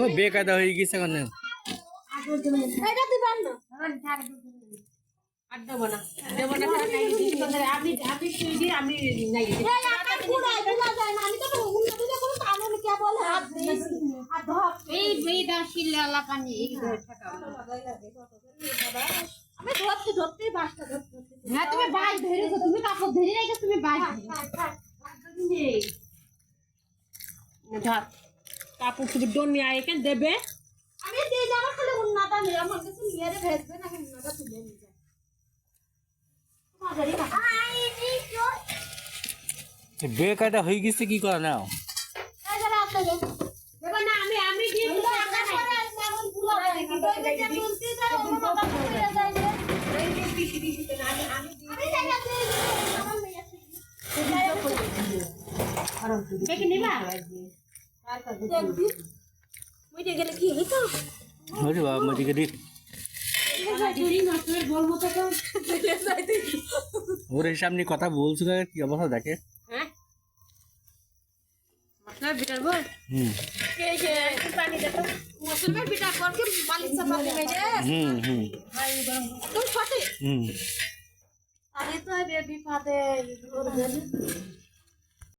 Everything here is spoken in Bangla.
ও বেকায়দা হয়ে গেছে কেন? হ্যাঁ তুমি বাইক ধরেছো, তুমি কাপড় ধরে রেখে তুমি বাইক ধর কাপড় চুপড় ডোন নিয়ে আয় এখানে দেবে। আমি দিয়ে যাবো খালি উন্নাটা নিয়ে আমার কাছে নিয়ে ভেজবে না উন্নাটা তুলে নিয়ে যায় বেকায়দা হয়ে গেছে কি করা নাও? ওর সামনে কথা বলছো কি অবস্থা দেখে। আরে তো বিপাদে